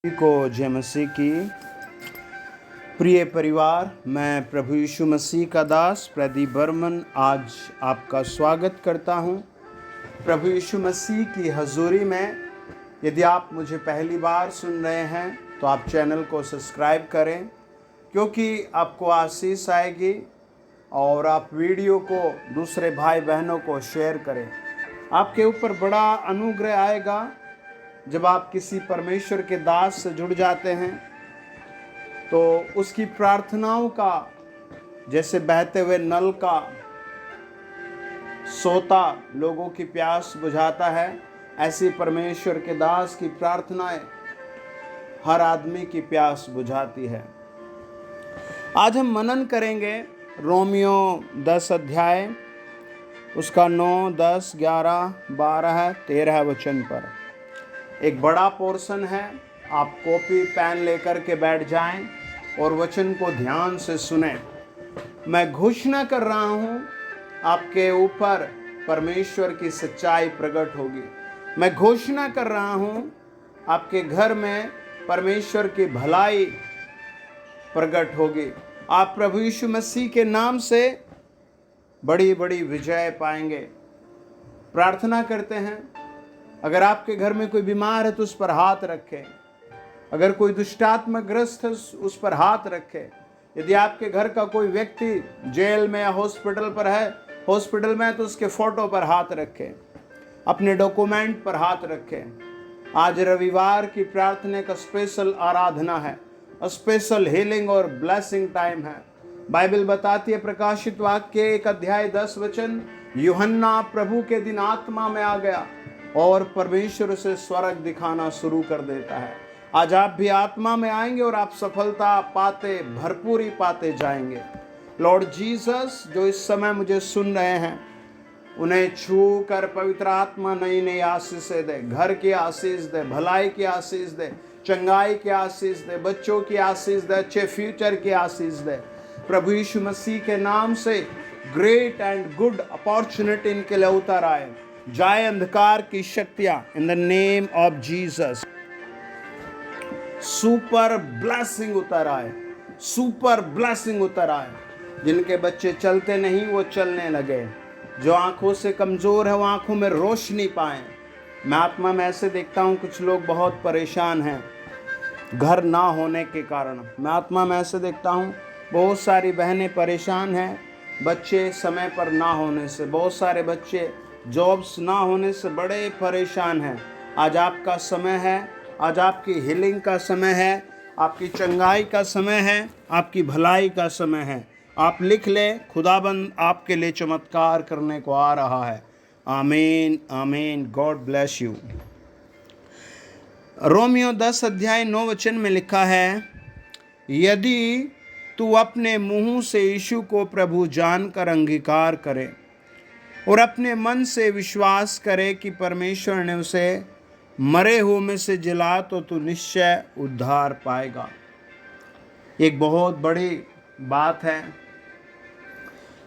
को जय मसीह की। प्रिय परिवार, मैं प्रभु यीशु मसीह का दास प्रदीप बर्मन आज आपका स्वागत करता हूं प्रभु यीशु मसीह की हजूरी में। यदि आप मुझे पहली बार सुन रहे हैं तो आप चैनल को सब्सक्राइब करें, क्योंकि आपको आशीष आएगी और आप वीडियो को दूसरे भाई बहनों को शेयर करें। आपके ऊपर बड़ा अनुग्रह आएगा जब आप किसी परमेश्वर के दास से जुड़ जाते हैं, तो उसकी प्रार्थनाओं का जैसे बहते हुए नल का सोता लोगों की प्यास बुझाता है, ऐसी परमेश्वर के दास की प्रार्थनाएं हर आदमी की प्यास बुझाती है। आज हम मनन करेंगे रोमियो 10 अध्याय, उसका 9, 10, 11, 12, 13 वचन पर। एक बड़ा पोर्शन है। आप कॉपी पेन लेकर के बैठ जाएं और वचन को ध्यान से सुने। मैं घोषणा कर रहा हूं, आपके ऊपर परमेश्वर की सच्चाई प्रकट होगी। मैं घोषणा कर रहा हूं, आपके घर में परमेश्वर की भलाई प्रकट होगी। आप प्रभु यीशु मसीह के नाम से बड़ी बड़ी विजय पाएंगे। प्रार्थना करते हैं, अगर आपके घर में कोई बीमार है तो उस पर हाथ रखें। अगर कोई दुष्टात्मा ग्रस्त है उस पर हाथ रखें। यदि आपके घर का कोई व्यक्ति जेल में या हॉस्पिटल में है तो उसके फोटो पर हाथ रखें, अपने डॉक्यूमेंट पर हाथ रखें। आज रविवार की प्रार्थना का स्पेशल आराधना है, स्पेशल हीलिंग और ब्लेसिंग टाइम है। बाइबल बताती है, प्रकाशित वाक्य 1 अध्याय 10 वचन, यूहन्ना प्रभु के दिन आत्मा में आ गया और परमेश्वर से स्वर्ग दिखाना शुरू कर देता है। आज आप भी आत्मा में आएंगे और आप सफलता पाते, भरपूरी पाते जाएंगे। लॉर्ड जीसस, जो इस समय मुझे सुन रहे हैं, उन्हें छू कर पवित्र आत्मा नई नई आशीषें दे। घर की आशीष दे, भलाई की आशीष दे, चंगाई की आशीष दे, बच्चों की आशीष दे, अच्छे फ्यूचर की आशीष दे। प्रभु यीशु मसीह के नाम से ग्रेट एंड गुड अपॉर्चुनिटी इनके लिए उतर आए। जाए अंधकार की शक्तियां in the name of Jesus. Super blessing उतर आए, सुपर ब्लेसिंग उतर आए। जिनके बच्चे चलते नहीं वो चलने लगे, जो आंखों से कमजोर है वो आंखों में रोशनी पाए। मैं आत्मा में ऐसे देखता हूं, कुछ लोग बहुत परेशान हैं घर ना होने के कारण। मैं आत्मा में ऐसे देखता हूं, बहुत सारी बहनें परेशान हैं बच्चे समय पर ना होने से। बहुत सारे बच्चे जॉब्स ना होने से बड़े परेशान हैं। आज आपका समय है, आज आपकी हीलिंग का समय है, आपकी चंगाई का समय है, आपकी भलाई का समय है। आप लिख लें, खुदाबंद आपके लिए चमत्कार करने को आ रहा है। आमीन, आमीन। God bless you. रोमियो 10 अध्याय 9 वचन में लिखा है, यदि तू अपने मुंह से यीशु को प्रभु जानकर अंगीकार करे और अपने मन से विश्वास करे कि परमेश्वर ने उसे मरे हुए में से जिला, तो तू निश्चय उद्धार पाएगा। एक बहुत बड़ी बात है।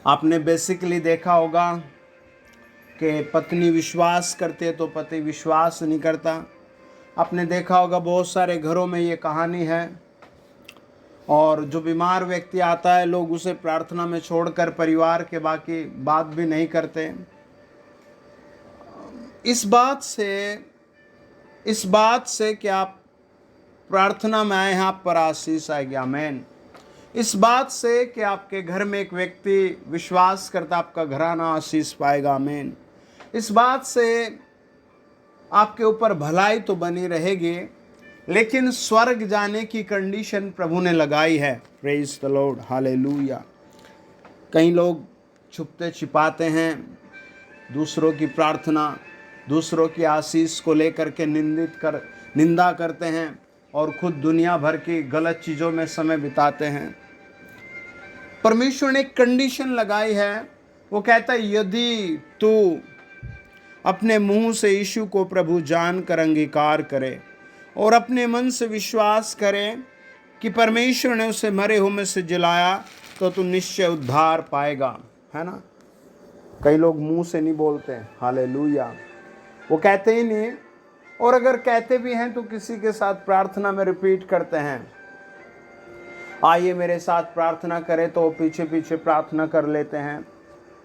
आपने बेसिकली देखा होगा कि पत्नी विश्वास करती है तो पति विश्वास नहीं करता। आपने देखा होगा बहुत सारे घरों में ये कहानी है। और जो बीमार व्यक्ति आता है, लोग उसे प्रार्थना में छोड़कर परिवार के बाकी बात भी नहीं करते। इस बात से कि आप प्रार्थना में आए हैं, आप पर आशीष आएगी। आमीन। इस बात से कि आपके घर में एक व्यक्ति विश्वास करता, आपका घराना आशीष पाएगा। आमीन। इस बात से आपके ऊपर भलाई तो बनी रहेगी, लेकिन स्वर्ग जाने की कंडीशन प्रभु ने लगाई है। Praise the Lord, hallelujah. कई लोग छुपते छिपाते हैं दूसरों की प्रार्थना, दूसरों की आशीष को लेकर के निंदा करते हैं और खुद दुनिया भर की गलत चीज़ों में समय बिताते हैं। परमेश्वर ने एक कंडीशन लगाई है। वो कहता है, यदि तू अपने मुंह से यीशु को प्रभु जानकर अंगीकार करे और अपने मन से विश्वास करें कि परमेश्वर ने उसे मरे हुए में से जिलाया, तो तू निश्चय उद्धार पाएगा। है ना? कई लोग मुंह से नहीं बोलते हैं हालेलुया, वो कहते ही नहीं और अगर कहते भी हैं तो किसी के साथ प्रार्थना में रिपीट करते हैं, आइए मेरे साथ प्रार्थना करें, तो पीछे पीछे प्रार्थना कर लेते हैं।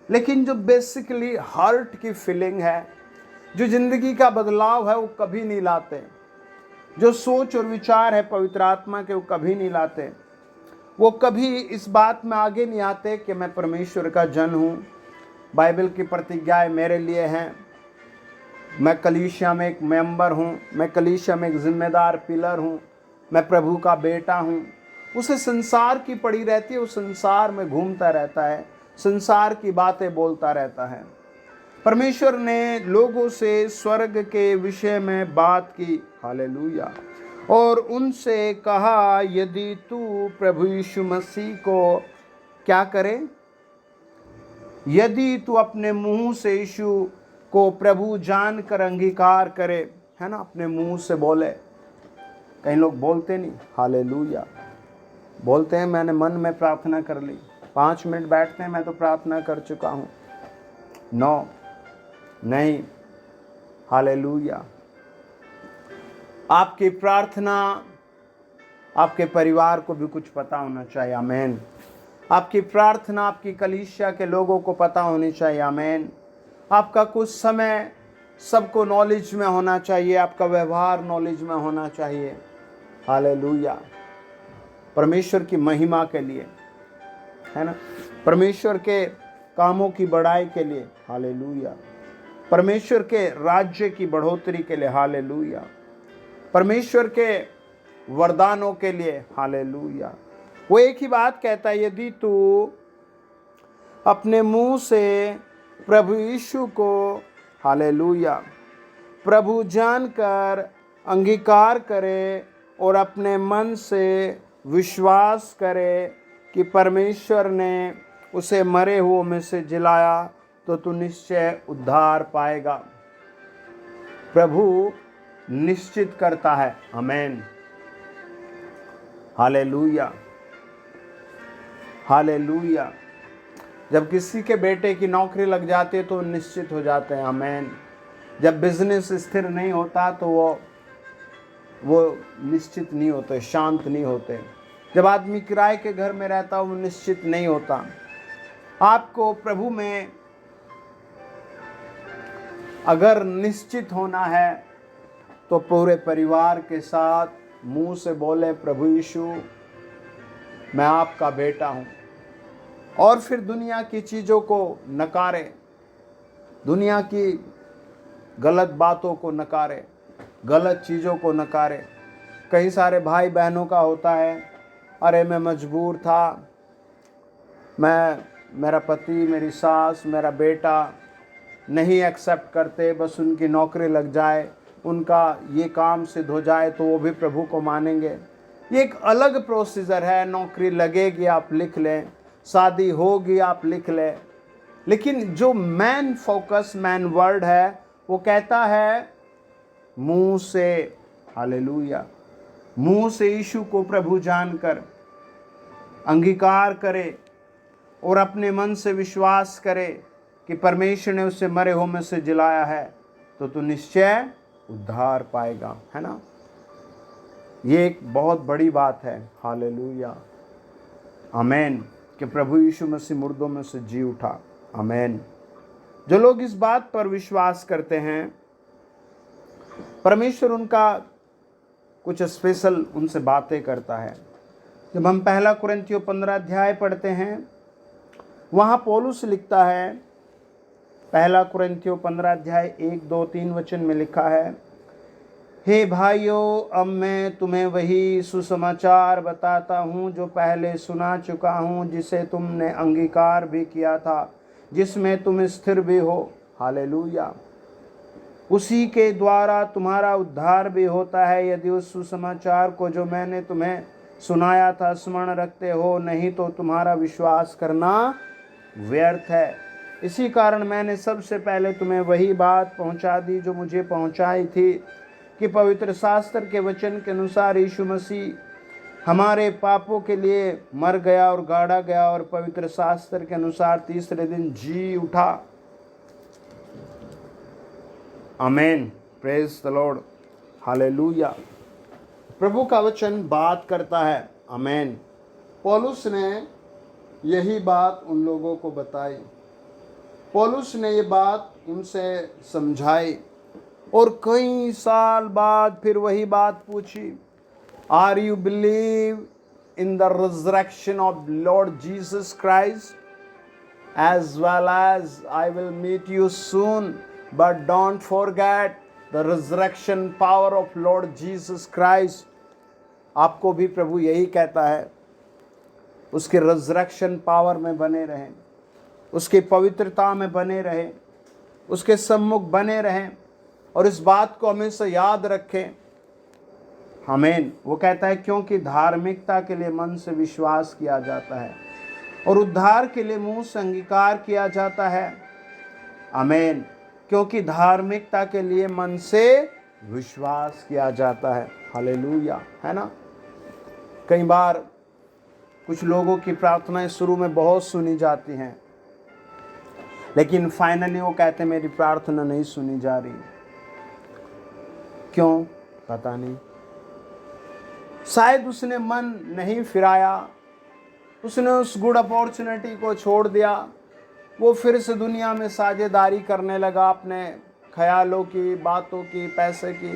लेकिन जो बेसिकली हार्ट की फीलिंग है, जो जिंदगी का बदलाव है, वो कभी नहीं लाते। जो सोच और विचार है पवित्र आत्मा के, वो कभी नहीं लाते। वो कभी इस बात में आगे नहीं आते कि मैं परमेश्वर का जन हूँ, बाइबल की प्रतिज्ञाएं मेरे लिए हैं, मैं कलीसिया में एक मेंबर हूँ, मैं कलीसिया में एक जिम्मेदार पिलर हूँ, मैं प्रभु का बेटा हूँ। उसे संसार की पड़ी रहती है, वो संसार में घूमता रहता है, संसार की बातें बोलता रहता है। परमेश्वर ने लोगों से स्वर्ग के विषय में बात की, हालेलुया, और उनसे कहा यदि तू प्रभु यीशु मसीह को क्या करे, यदि तू अपने मुंह से यीशु को प्रभु जानकर अंगीकार करे, है ना, अपने मुंह से बोले। कई लोग बोलते नहीं, हालेलुया, बोलते हैं मैंने मन में प्रार्थना कर ली, 5 मिनट बैठते हैं मैं तो प्रार्थना कर चुका हूँ। नो, नहीं, हालेलुया। आपकी प्रार्थना आपके परिवार को भी कुछ पता होना चाहिए, आमीन। आपकी प्रार्थना आपकी कलीसिया के लोगों को पता होनी चाहिए, आमीन। आपका कुछ समय सबको नॉलेज में होना चाहिए, आपका व्यवहार नॉलेज में होना चाहिए, हालेलुया, परमेश्वर की महिमा के लिए, है ना, परमेश्वर के कामों की बढ़ाई के लिए, हालेलुया, परमेश्वर के राज्य की बढ़ोतरी के लिए, हालेलुया, परमेश्वर के वरदानों के लिए, हालेलुया। वो एक ही बात कहता है, यदि तू अपने मुंह से प्रभु यीशु को, हालेलुया, प्रभु जानकर अंगीकार करे और अपने मन से विश्वास करे कि परमेश्वर ने उसे मरे हुओं में से जिलाया, तो तू निश्चय उद्धार पाएगा। प्रभु निश्चित करता है, आमीन, हालेलुया, हालेलुया। जब किसी के बेटे की नौकरी लग जाती है तो निश्चित हो जाते हैं, आमीन। जब बिजनेस स्थिर नहीं होता तो वो निश्चित नहीं होते, शांत नहीं होते। जब आदमी किराए के घर में रहता वो निश्चित नहीं होता। आपको प्रभु में अगर निश्चित होना है तो पूरे परिवार के साथ मुंह से बोले, प्रभु यीशु मैं आपका बेटा हूँ, और फिर दुनिया की चीज़ों को नकारे, दुनिया की गलत बातों को नकारे, गलत चीज़ों को नकारे। कई सारे भाई बहनों का होता है, अरे मैं मजबूर था, मेरा पति, मेरी सास, मेरा बेटा नहीं एक्सेप्ट करते, बस उनकी नौकरी लग जाए, उनका ये काम सिद्ध हो जाए तो वो भी प्रभु को मानेंगे। ये एक अलग प्रोसीजर है, नौकरी लगेगी आप लिख लें, शादी होगी आप लिख लें। लेकिन जो मैन फोकस, मैन वर्ड है, वो कहता है मुंह से, हालेलुया, मुंह से यीशु को प्रभु जानकर अंगीकार करे और अपने मन से विश्वास करे कि परमेश्वर ने उसे मरे हुओं में से जिलाया है, तो तू निश्चय उद्धार पाएगा, है ना। ये एक बहुत बड़ी बात है, हालेलुया, आमीन, कि प्रभु यीशु मसीह मुर्दों में से जी उठा, आमीन। जो लोग इस बात पर विश्वास करते हैं, परमेश्वर उनका कुछ स्पेशल उनसे बातें करता है। जब हम 1 कुरिन्थियों 15 अध्याय पढ़ते हैं, वहाँ पौलुस लिखता है, 1 कुरिन्थियों 15 अध्याय 1, 2, 3 वचन में लिखा है, हे भाइयों, अब मैं तुम्हें वही सुसमाचार बताता हूँ जो पहले सुना चुका हूँ, जिसे तुमने अंगीकार भी किया था, जिसमें तुम स्थिर भी हो, हालेलुया। उसी के द्वारा तुम्हारा उद्धार भी होता है, यदि उस सुसमाचार को जो मैंने तुम्हें सुनाया था स्मरण रखते हो, नहीं तो तुम्हारा विश्वास करना व्यर्थ है। इसी कारण मैंने सबसे पहले तुम्हें वही बात पहुंचा दी जो मुझे पहुंचाई थी, कि पवित्र शास्त्र के वचन के अनुसार यीशु मसीह हमारे पापों के लिए मर गया और गाड़ा गया, और पवित्र शास्त्र के अनुसार तीसरे दिन जी उठा, आमीन, प्रेज द लॉर्ड। हालेलुया। प्रभु का वचन बात करता है। आमेन। पौलुस ने यही बात उन लोगों को बताई, पौलुस ने ये बात उनसे समझाई और कई साल बाद फिर वही बात पूछी, are you believe in the resurrection of Lord Jesus Christ as well as I will meet you soon, but don't forget the resurrection power of Lord Jesus Christ। आपको भी प्रभु यही कहता है, उसके रिजरेक्शन पावर में बने रहें, उसकी पवित्रता में बने रहें, उसके सम्मुख बने रहें और इस बात को हमेशा याद रखें। आमीन। वो कहता है क्योंकि धार्मिकता के लिए मन से विश्वास किया जाता है और उद्धार के लिए मुंह से अंगीकार किया जाता है। आमीन। क्योंकि धार्मिकता के लिए मन से विश्वास किया जाता है। हालेलुया, है ना। कई बार कुछ लोगों की प्रार्थनाएं शुरू में बहुत सुनी जाती हैं, लेकिन फाइनली वो कहते हैं मेरी प्रार्थना नहीं सुनी जा रही। क्यों? पता नहीं। शायद उसने मन नहीं फिराया, उसने उस गुड अपॉर्चुनिटी को छोड़ दिया, वो फिर से दुनिया में साझेदारी करने लगा अपने ख्यालों की, बातों की, पैसे की।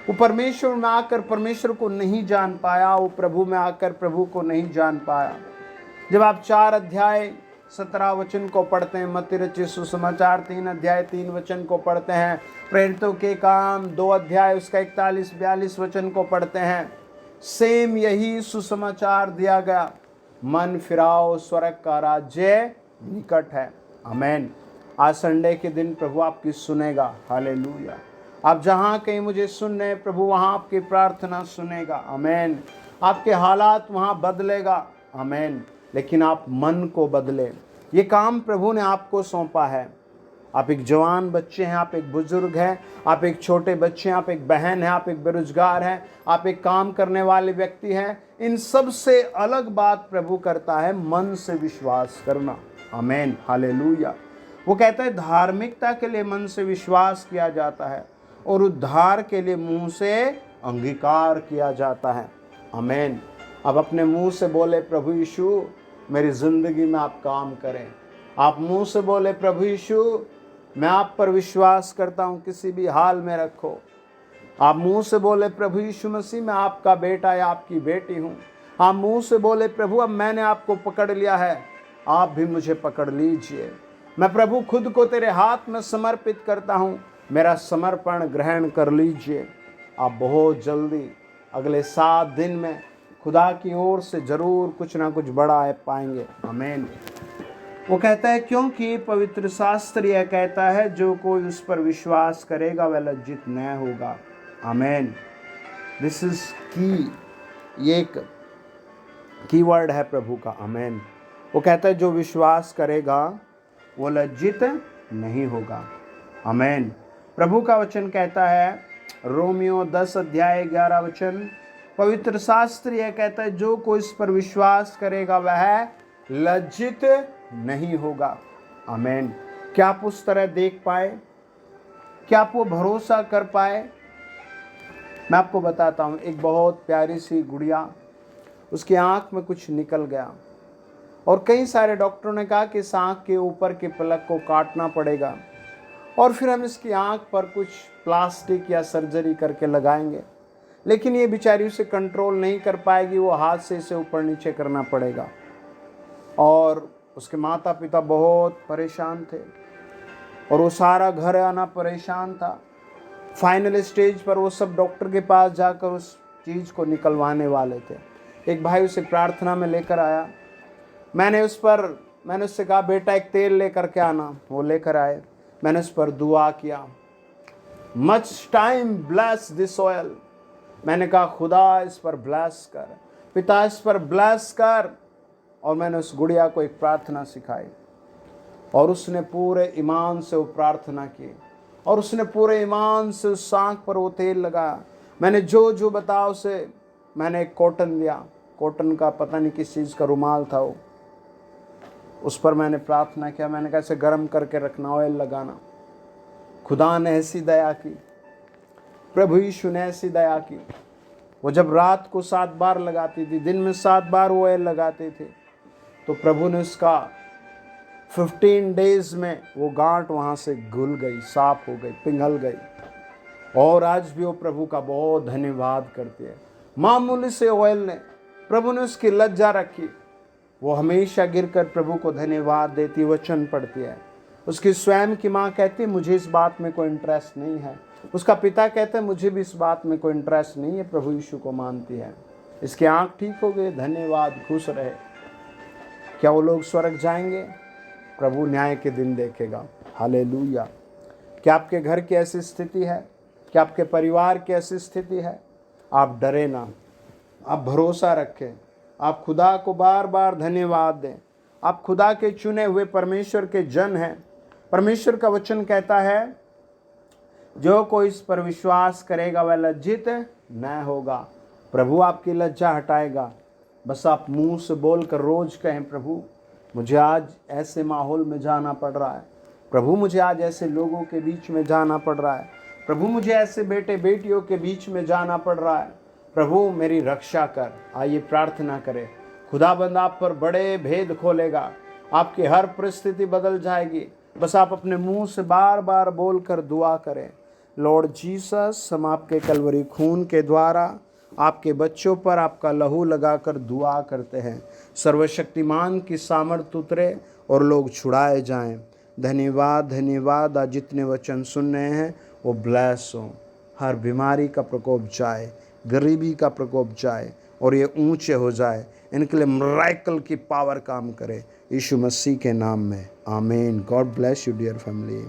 वो परमेश्वर में आकर परमेश्वर को नहीं जान पाया, वो प्रभु में आकर प्रभु को नहीं जान पाया। जब आप 4 अध्याय 17 वचन को पढ़ते हैं, मत्ती रचित सुसमाचार 3 अध्याय 3 वचन को पढ़ते हैं, प्रेरितों के काम 2 अध्याय उसका 41-42 वचन को पढ़ते हैं, सेम यही सुसमाचार दिया गया, मन फिराओ, स्वर्ग का राज्य निकट है। आमेन। आज संडे के दिन प्रभु आपकी सुनेगा। हालेलुया। आप जहाँ कहीं मुझे सुन रहे, प्रभु वहाँ आपकी प्रार्थना सुनेगा। आमेन। आपके हालात वहाँ बदलेगा। आमेन। लेकिन आप मन को बदले, ये काम प्रभु ने आपको सौंपा है। आप एक जवान बच्चे हैं, आप एक बुजुर्ग हैं, आप एक छोटे बच्चे हैं, आप एक बहन हैं, आप एक बेरोजगार हैं, आप एक काम करने वाले व्यक्ति हैं। इन सब से अलग बात प्रभु करता है मन से विश्वास करना। आमेन। हालेलुया। वो कहता है धार्मिकता के लिए मन से विश्वास किया जाता है और उद्धार के लिए मुंह से अंगीकार किया जाता है। आमेन। अब अपने मुंह से बोले प्रभु यीशु मेरी जिंदगी में आप काम करें। आप मुंह से बोले प्रभु यीशु मैं आप पर विश्वास करता हूँ, किसी भी हाल में रखो। आप मुंह से बोले प्रभु यीशु मसीह मैं आपका बेटा या आपकी बेटी हूँ। आप मुंह से बोले प्रभु अब मैंने आपको पकड़ लिया है, आप भी मुझे पकड़ लीजिए। मैं प्रभु खुद को तेरे हाथ में समर्पित करता हूँ, मेरा समर्पण ग्रहण कर लीजिए। आप बहुत जल्दी अगले 7 दिन में खुदा की ओर से जरूर कुछ ना कुछ बड़ा पाएंगे। आमीन। वो कहता है क्योंकि पवित्र शास्त्र यह कहता है जो कोई उस पर विश्वास करेगा वह लज्जित न होगा। आमीन। दिस इज की, ये एक कीवर्ड है प्रभु का। आमीन। वो कहता है जो विश्वास करेगा वो लज्जित नहीं होगा। आमीन। प्रभु का वचन कहता है रोमियो 10 अध्याय 11 वचन, पवित्र शास्त्र यह कहता है जो कोई इस पर विश्वास करेगा वह लज्जित नहीं होगा। आमीन। क्या आप उस तरह देख पाए? क्या आप वो भरोसा कर पाए? मैं आपको बताता हूँ, एक बहुत प्यारी सी गुड़िया, उसकी आंख में कुछ निकल गया और कई सारे डॉक्टरों ने कहा कि इस आंख के ऊपर के पलक को काटना पड़ेगा और फिर हम इसकी आंख पर कुछ प्लास्टिक या सर्जरी करके लगाएंगे, लेकिन ये बेचारी उसे कंट्रोल नहीं कर पाएगी, वो हाथ से इसे ऊपर नीचे करना पड़ेगा। और उसके माता पिता बहुत परेशान थे और वो सारा घर आना परेशान था। फाइनल स्टेज पर वो सब डॉक्टर के पास जाकर उस चीज़ को निकलवाने वाले थे। एक भाई उसे प्रार्थना में लेकर आया, मैंने उससे कहा बेटा एक तेल लेकर के आना, वो लेकर आए। मैंने उस पर दुआ किया, much time bless this oil. मैंने कहा खुदा इस पर ब्लेस कर, पिता इस पर ब्लेस कर। और मैंने उस गुड़िया को एक प्रार्थना सिखाई और उसने पूरे ईमान से वो प्रार्थना की और उसने पूरे ईमान से उस आँख पर वो तेल लगाया। मैंने जो जो बताया उसे मैंने एक कॉटन दिया, कॉटन का पता नहीं किस चीज़ का रुमाल था वो, उस पर मैंने प्रार्थना किया। मैंने कहा इसे गर्म करके रखना, ऑयल लगाना। खुदा ने ऐसी दया की, प्रभु यीशु ने ऐसी दया की। वो जब रात को 7 बार लगाती थी, दिन में 7 बार वो ऑयल लगाते थे, तो प्रभु ने उसका 15 डेज में वो गांठ वहाँ से घुल गई, साफ हो गई, पिघल गई। और आज भी वो प्रभु का बहुत धन्यवाद करते हैं। मामूली से ऑयल ने प्रभु ने उसकी लज्जा रखी। वो हमेशा गिरकर प्रभु को धन्यवाद देती, वचन पढ़ती है। उसकी स्वयं की माँ कहती है मुझे इस बात में कोई इंटरेस्ट नहीं है। उसका पिता कहता है मुझे भी इस बात में कोई इंटरेस्ट नहीं है, प्रभु यीशु को मानती है। इसकी आंख ठीक हो गई, धन्यवाद, खुश रहे। क्या वो लोग स्वर्ग जाएंगे? प्रभु न्याय के दिन देखेगा। हालेलुया। क्या आपके घर की ऐसी स्थिति है? क्या आपके परिवार की ऐसी स्थिति है? आप डरे ना, आप भरोसा रखें, आप खुदा को बार बार धन्यवाद दें। आप खुदा के चुने हुए परमेश्वर के जन हैं। परमेश्वर का वचन कहता है जो कोई इस पर विश्वास करेगा वह लज्जित न होगा। प्रभु आपकी लज्जा हटाएगा। बस आप मुंह से बोलकर रोज कहें, प्रभु मुझे आज ऐसे माहौल में जाना पड़ रहा है, प्रभु मुझे आज ऐसे लोगों के बीच में जाना पड़ रहा है, प्रभु मुझे ऐसे बेटे बेटियों के बीच में जाना पड़ रहा है, प्रभु मेरी रक्षा कर। आइए प्रार्थना करें। खुदाबंद आप पर बड़े भेद खोलेगा, आपकी हर परिस्थिति बदल जाएगी। बस आप अपने मुंह से बार बार बोलकर दुआ करें, लॉर्ड जीसस, हम आपके कलवरी खून के द्वारा आपके बच्चों पर आपका लहू लगाकर दुआ करते हैं। सर्वशक्तिमान की सामर्थ उतरे और लोग छुड़ाए जाएं। धन्यवाद, धन्यवाद। आज जितने वचन सुन रहे हैं वो ब्लेस हों। हर बीमारी का प्रकोप जाए, गरीबी का प्रकोप जाए और ये ऊंचे हो जाए। इनके लिए मिरेकल की पावर काम करे, यीशु मसीह के नाम में, आमीन। God bless you dear family.